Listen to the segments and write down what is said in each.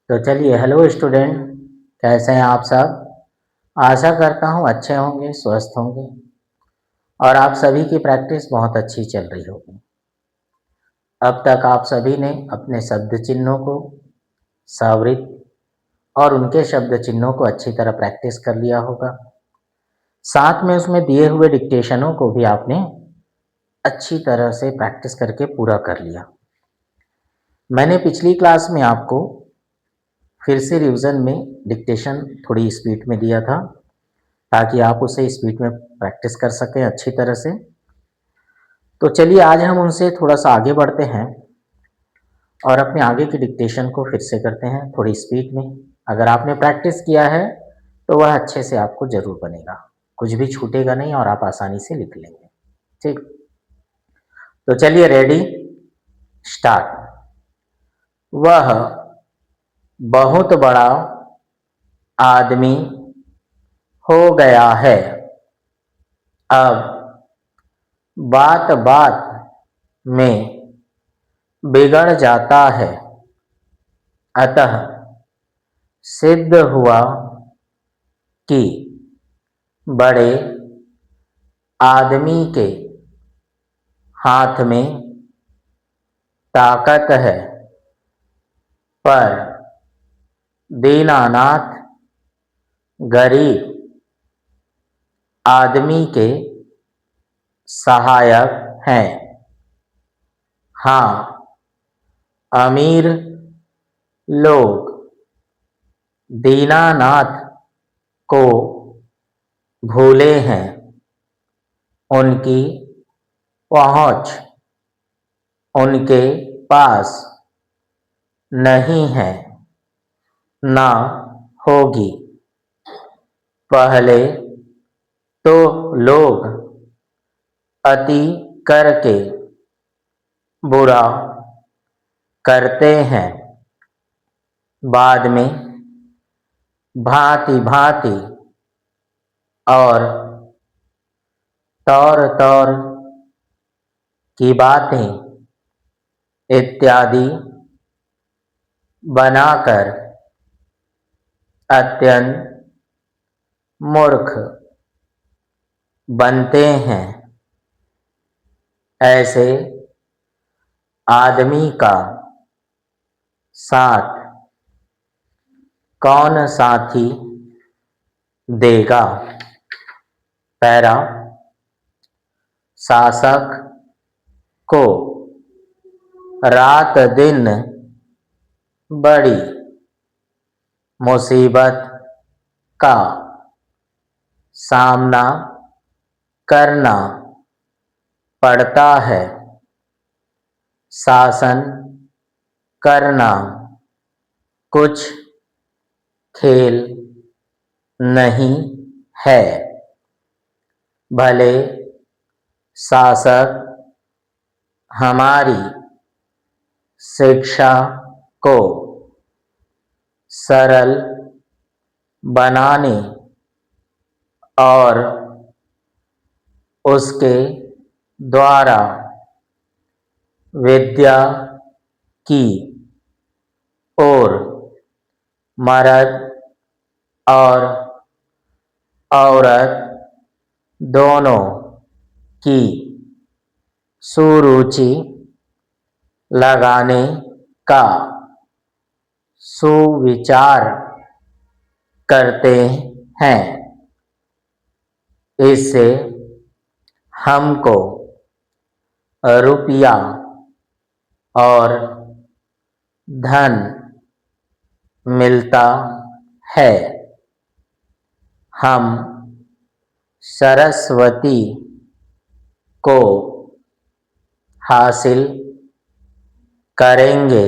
तो चलिए, hello student. कैसे हैं आप सब? आशा करता हूँ अच्छे होंगे, स्वस्थ होंगे और आप सभी की प्रैक्टिस बहुत अच्छी चल रही होगी। अब तक आप सभी ने अपने शब्द चिन्हों को, सावरित और उनके शब्द चिन्हों को अच्छी तरह प्रैक्टिस कर लिया होगा। साथ में उसमें दिए हुए डिक्टेशनों को भी आपने अच्छी तरह से प्रैक्टिस करके पूरा कर लिया। मैंने पिछली क्लास में आपको फिर से रिवीजन में डिक्टेशन थोड़ी स्पीड में दिया था ताकि आप उसे स्पीड में प्रैक्टिस कर सकें अच्छी तरह से। तो चलिए, आज हम उनसे थोड़ा सा आगे बढ़ते हैं और अपने आगे की डिक्टेशन को फिर से करते हैं थोड़ी स्पीड में। अगर आपने प्रैक्टिस किया है तो वह अच्छे से आपको जरूर बनेगा, कुछ भी छूटेगा नहीं और आप आसानी से लिख लेंगे। ठीक, तो चलिए, रेडी, स्टार्ट। वह बहुत बड़ा आदमी हो गया है, अब बात बात में बिगड़ जाता है, अतः सिद्ध हुआ कि बड़े आदमी के हाथ में ताकत है, पर दीनानाथ गरीब आदमी के सहायक हैं। हाँ, अमीर लोग दीनानाथ को भूले हैं, उनकी पहुंच उनके पास नहीं है, ना होगी। पहले तो लोग अति करके बुरा करते हैं, बाद में भांति भांति और तौर तौर की बातें इत्यादि बनाकर अत्यंत मूर्ख बनते हैं। ऐसे आदमी का साथ कौन साथी देगा? पैरा, शासक को रात दिन बड़ी मुसीबत का सामना करना पड़ता है। शासन करना कुछ खेल नहीं है। भले शासक हमारी शिक्षा को सरल बनाने और उसके द्वारा विद्या की ओर मर्द और औरत दोनों की सुरुचि लगाने का सुविचार करते हैं। इससे हमको रुपया और धन मिलता है। हम सरस्वती को हासिल करेंगे,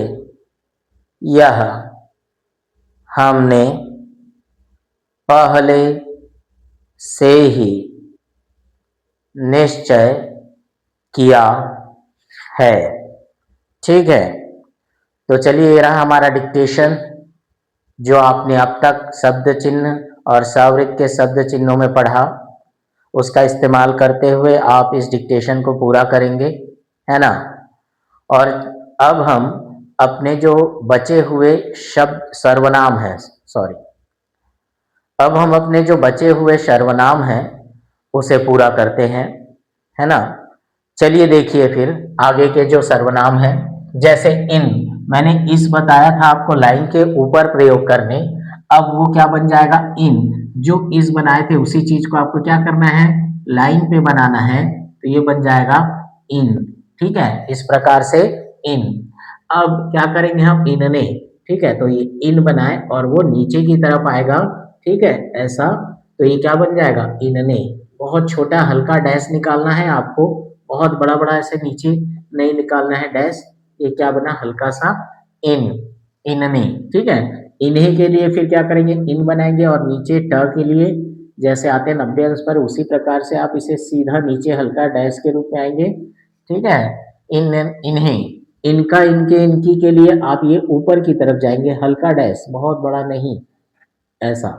यह हमने पहले से ही निश्चय किया है। ठीक है, तो चलिए, ये रहा हमारा डिक्टेशन जो आपने अब तक शब्द चिन्ह और सावरित के शब्द चिन्हों में पढ़ा। उसका इस्तेमाल करते हुए आप इस डिक्टेशन को पूरा करेंगे, है ना। और अब हम अपने जो बचे हुए शब्द सर्वनाम है, सॉरी, अब हम अपने जो बचे हुए सर्वनाम हैं उसे पूरा करते हैं, है ना। चलिए देखिए फिर आगे के जो सर्वनाम हैं, जैसे इन, मैंने इस बताया था आपको लाइन के ऊपर प्रयोग करने। अब वो क्या बन जाएगा, इन। जो इस बनाए थे उसी चीज को आपको क्या करना है, लाइन पे बनाना है, तो ये बन जाएगा इन। ठीक है, इस प्रकार से इन। अब क्या करेंगे हम, इनने। ठीक है, तो ये इन बनाए और वो नीचे की तरफ आएगा। ठीक है, ऐसा। तो ये क्या बन जाएगा, इनने। बहुत छोटा हल्का डैश निकालना है आपको, बहुत बड़ा बड़ा ऐसे नीचे नहीं निकालना है डैश। ये क्या बना, हल्का सा इन, इनने। ठीक है, इन्हीं के लिए फिर क्या करेंगे, इन बनाएंगे और नीचे ट के लिए जैसे आते हैं 90 अंश पर, उसी प्रकार से आप इसे सीधा नीचे हल्का डैश के रूप में आएंगे। ठीक है, इन, इन्हें, इनका, इनके, इनकी के लिए आप ये ऊपर की तरफ जाएंगे, हल्का डैश, बहुत बड़ा नहीं, ऐसा।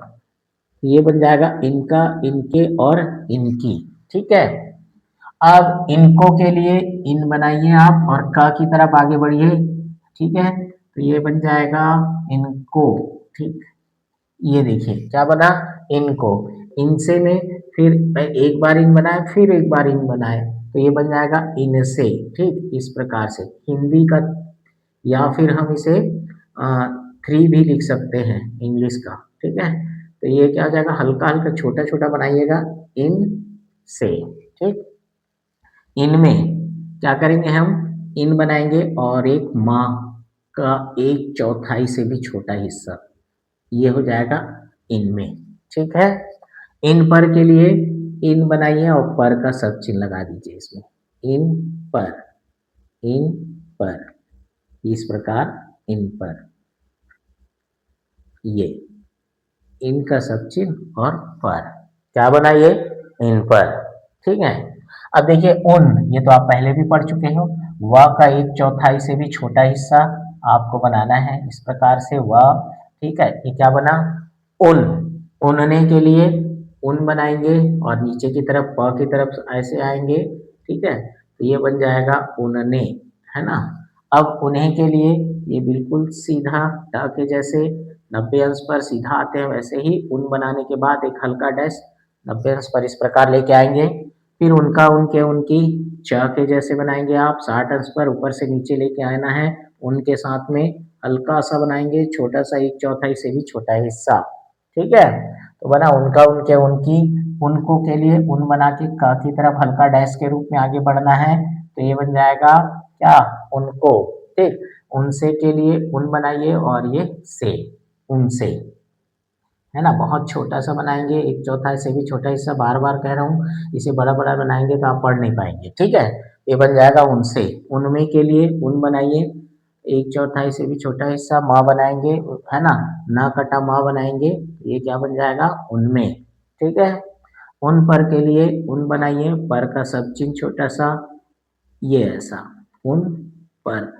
ये बन जाएगा इनका, इनके और इनकी। ठीक है, अब इनको के लिए इन बनाइए आप और क की तरफ आगे बढ़िए। ठीक है, तो ये बन जाएगा इनको। ठीक, ये देखिए क्या बना, इनको। इनसे में फिर एक बार इन बनाए, फिर एक बार इन बनाए, तो ये बन जाएगा इनसे। ठीक, इस प्रकार से हिंदी का, या फिर हम इसे थ्री भी लिख सकते हैं इंग्लिश का। ठीक है, तो ये क्या हो जाएगा, हल्का हल्का छोटा छोटा बनाइएगा, इन से। ठीक, इनमें क्या करेंगे हम, इन बनाएंगे और एक माँ का एक चौथाई से भी छोटा हिस्सा, ये हो जाएगा इनमें। ठीक है, इन पर के लिए इन बनाइए और पर का सब चिन्ह लगा दीजिए इसमें, इन पर, इन पर, इस प्रकार इन पर, ये इनका सब चिन्ह और पर, क्या बना ये, इन पर। ठीक है, अब देखिए उन, ये तो आप पहले भी पढ़ चुके हो, व का एक चौथाई से भी छोटा हिस्सा आपको बनाना है, इस प्रकार से व। ठीक है, ये क्या बना, उन। उनने के लिए उन बनाएंगे और नीचे की तरफ प की तरफ ऐसे आएंगे। ठीक है, तो ये बन जाएगा उनने, है ना। अब उन्हें के लिए ये बिल्कुल सीधा ट के जैसे 90 अंश पर सीधा आते हैं, वैसे ही उन बनाने के बाद एक हल्का डैश 90 अंश पर इस प्रकार लेके आएंगे। फिर उनका, उनके, उनकी च के जैसे बनाएंगे आप 60 अंश पर, ऊपर से नीचे लेके आना है। उनके साथ में हल्का सा बनाएंगे, छोटा सा एक चौथाई से भी छोटा हिस्सा। ठीक है, तो बना उनका, उनके, उनकी। उनको के लिए उन बना के क की तरफ हल्का डैश के रूप में आगे बढ़ना है, तो ये बन जाएगा क्या, उनको। ठीक, उनसे के लिए उन बनाइए और ये से, उनसे, है ना। बहुत छोटा सा बनाएंगे, एक चौथाई से भी छोटा हिस्सा, बार बार कह रहा हूँ, इसे बड़ा बड़ा बनाएंगे तो आप पढ़ नहीं पाएंगे। ठीक है, ये बन जाएगा उनसे। उनमें के लिए उन बनाइए, एक चौथाई से भी छोटा हिस्सा, माँ बनाएंगे, है ना, ना कटा माँ बनाएंगे, ये क्या बन जाएगा, उनमें। ठीक है, उन पर के लिए उन बनाइए, पर का सब चिन्ह छोटा सा, ये ऐसा, उन पर,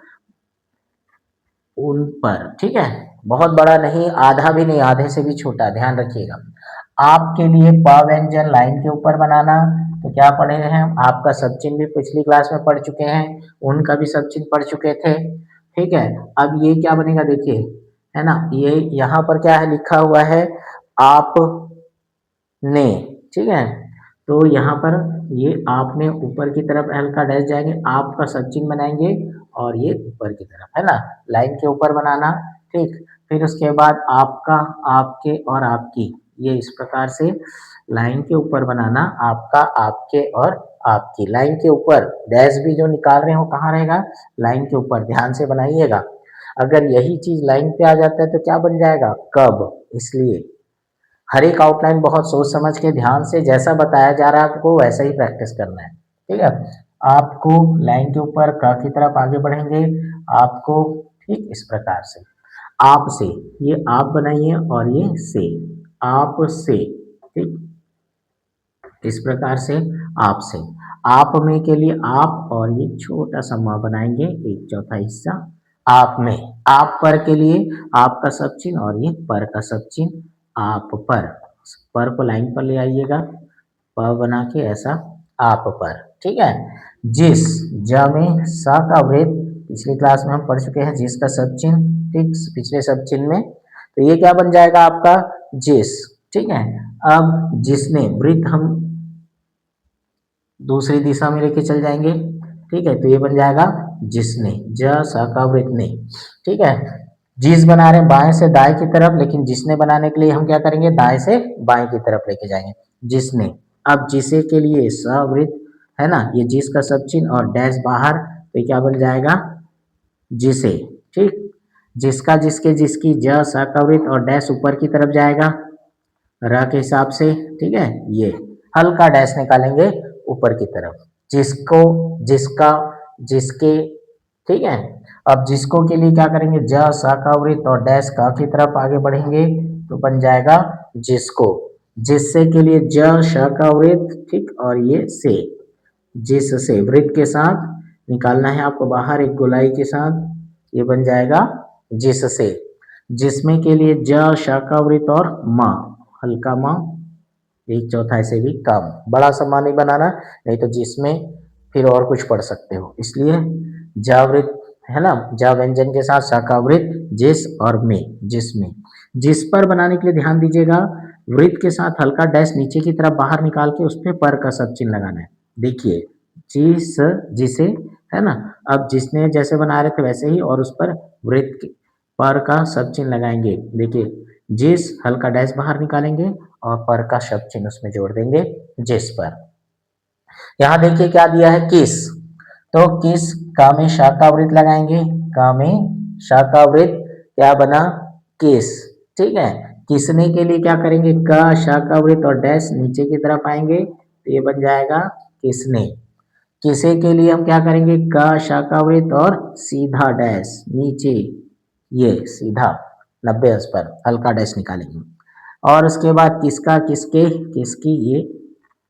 उन पर। ठीक है, बहुत बड़ा नहीं, आधा भी नहीं, आधे से भी छोटा, ध्यान रखिएगा। आपके लिए प व्यंजन लाइन के ऊपर बनाना, तो क्या पढ़े हैं हम, आपका सब चिन्ह भी पिछली क्लास में पढ़ चुके हैं, उनका भी सब चिन्ह पढ़ चुके थे। ठीक है, अब ये क्या बनेगा देखिए, है ना, ये यहाँ पर क्या है लिखा हुआ है, आप ने। ठीक है, तो यहाँ पर ये आपने ऊपर की तरफ हल्का डैश जाएंगे, आपका सब चिन्ह बनाएंगे और ये ऊपर की तरफ, है ना, लाइन के ऊपर बनाना। ठीक, फिर उसके बाद आपका, आपके और आपकी, ये इस प्रकार से लाइन के ऊपर बनाना, आपका, आपके और आपकी। लाइन के ऊपर डैश भी जो निकाल रहे हो कहाँ रहेगा, लाइन के ऊपर, ध्यान से बनाइएगा। अगर यही चीज लाइन पे आ जाता है तो क्या बन जाएगा, कब। इसलिए हर एक आउटलाइन बहुत सोच समझ के ध्यान से, जैसा बताया जा रहा है आपको वैसा ही प्रैक्टिस करना है। ठीक है, आपको लाइन के ऊपर क की तरफ आगे बढ़ेंगे, आपको, ठीक इस प्रकार से। आप से, ये आप बनाइए और ये से, आप से। ठीक, इस प्रकार से आप से। आप में के लिए आप और ये छोटा सा माँ बनाएंगे, एक चौथा हिस्सा, आप में। आप पर के लिए आपका सब चिन्ह और ये पर का सब चिन्ह, आप पर को लाइन पर ले आइएगा, प बना के ऐसा, आप पर। ठीक है, जिस, ज में स का वृत्त पिछली क्लास में हम पढ़ चुके हैं जिस का सब चिन्ह, ठीक, पिछले सब चिन्ह में। तो ये क्या बन जाएगा आपका जिस, ठीक है। अब जिसने वृत्त हम दूसरी दिशा में लेके चल जाएंगे, ठीक है, तो ये बन जाएगा जिसने, ज स का वृत्त ने, ठीक है। जिस बना रहे हैं बाएं से दाएं की तरफ, लेकिन जिसने बनाने के लिए हम क्या करेंगे, दाएं से बाएं की तरफ लेके जाएंगे, जिसने। अब जिसे के लिए सवृत्त है ना, ये जिस का सब चिन्ह और डैश बाहर, तो क्या बन जाएगा जिसे, ठीक। जिसका, जिसके, जिसकी, ज स का वृत्त और डैश ऊपर की तरफ जाएगा र के हिसाब से, ठीक है। ये हल्का डैश निकालेंगे ऊपर की तरफ, जिसको, जिसका, जिसके, ठीक है। अब जिसको के लिए क्या करेंगे, ज स का वृत्त और डैश का की तरफ आगे बढ़ेंगे, तो बन जाएगा जिसको। जिससे के लिए ज श का वृत्त, ठीक, और ये से, जिससे वृत्त के साथ निकालना है आपको बाहर एक गोलाई के साथ, ये बन जाएगा जिससे। जिसमें के लिए ज श का वृत्त और माँ, हल्का माँ, एक चौथाई से भी कम, बड़ा सा माँ नहीं बनाना, नहीं तो जिसमें फिर और कुछ पढ़ सकते हो, इसलिए जावृत्त है ना, जा व्यंजन के साथ शाकावृत्त, जिस और में, जिसमें। जिस पर बनाने के लिए ध्यान दीजिएगा, वृत्त के साथ हल्का डैश नीचे की तरफ बाहर निकाल के उस पर का सब चिन्ह लगाना है। देखिए जिस, जिसे, है ना। अब जिसने जैसे बना रहे थे वैसे ही, और उस पर वृत्त पर का सब चिन्ह लगाएंगे। देखिए जिस, हल्का डैश बाहर निकालेंगे और पर का शब्द चिन्ह उसमें जोड़ देंगे जिस पर। यहाँ देखिए क्या दिया है, किस, तो किस का में शाकावृत्त लगाएंगे, का में शाकावृत्त, क्या बना किस, ठीक है। किसने के लिए क्या करेंगे, का शाकावृत्त और डैश नीचे की तरफ आएंगे, तो ये बन जाएगा किसने। किसे के लिए हम क्या करेंगे, का शाकावृत्त और सीधा डैश नीचे, ये सीधा 90 अंश पर हल्का डैश निकालेंगे, और उसके बाद किसका, किसके, किसकी, ये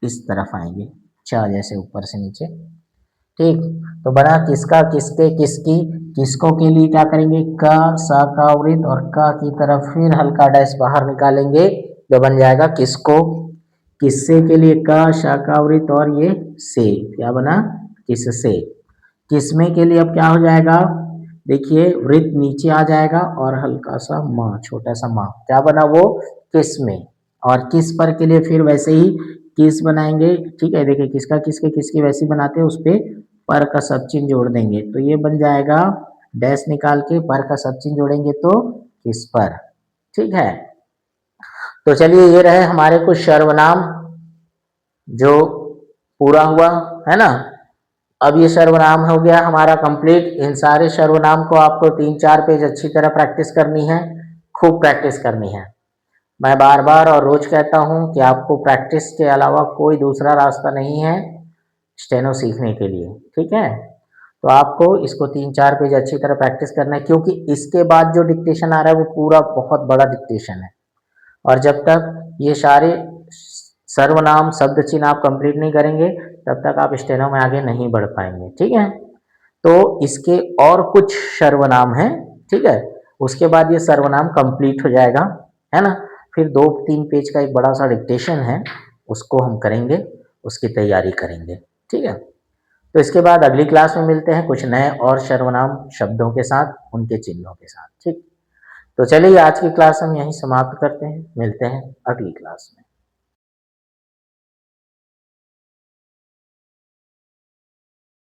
इस तरफ आएंगे, चार जैसे ऊपर से नीचे, ठीक। तो बना किसका, किसके, किसकी। किसको के लिए क्या करेंगे, का सा का वृत्त और का की तरफ फिर हल्का डैश बाहर निकालेंगे, तो बन जाएगा किसको। किससे के लिए का शा का वृत्त और ये से, क्या बना किससे। किसमें के लिए अब क्या हो जाएगा, देखिए वृत्त नीचे आ जाएगा और हल्का सा माँ, छोटा सा माँ, क्या बना वो किसमें। और किस पर के लिए फिर वैसे ही किस बनाएंगे, ठीक है। देखिए किसका, किसके, किसकी वैसी बनाते हैं, उस पर का सब चिन्ह जोड़ देंगे, तो ये बन जाएगा डैश निकाल के पर का सब चिन्ह जोड़ेंगे तो किस पर, ठीक है। तो चलिए ये रहे हमारे कुछ सर्वनाम जो पूरा हुआ, है ना। अब ये सर्वनाम हो गया हमारा कंप्लीट। इन सारे सर्वनाम को आपको 3-4 पेज अच्छी तरह प्रैक्टिस करनी है, खूब प्रैक्टिस करनी है। मैं बार बार और रोज कहता हूँ कि आपको प्रैक्टिस के अलावा कोई दूसरा रास्ता नहीं है स्टेनो सीखने के लिए, ठीक है। तो आपको इसको 3-4 पेज अच्छी तरह प्रैक्टिस करना है, क्योंकि इसके बाद जो डिक्टेशन आ रहा है वो पूरा बहुत बड़ा डिक्टेशन है, और जब तक ये सारे सर्वनाम शब्द चिन्ह आप कंप्लीट नहीं करेंगे तब तक आप स्टेनो में आगे नहीं बढ़ पाएंगे, ठीक है। तो इसके और कुछ सर्वनाम हैं, ठीक है, उसके बाद ये सर्वनाम कंप्लीट हो जाएगा, है ना। फिर 2-3 पेज का एक बड़ा सा डिक्टेशन है, उसको हम करेंगे, उसकी तैयारी करेंगे, ठीक है। तो इसके बाद अगली क्लास में मिलते हैं कुछ नए और सर्वनाम शब्दों के साथ, उनके चिन्हों के साथ, ठीक। तो चलिए आज की क्लास हम यहीं समाप्त करते हैं, मिलते हैं अगली क्लास में।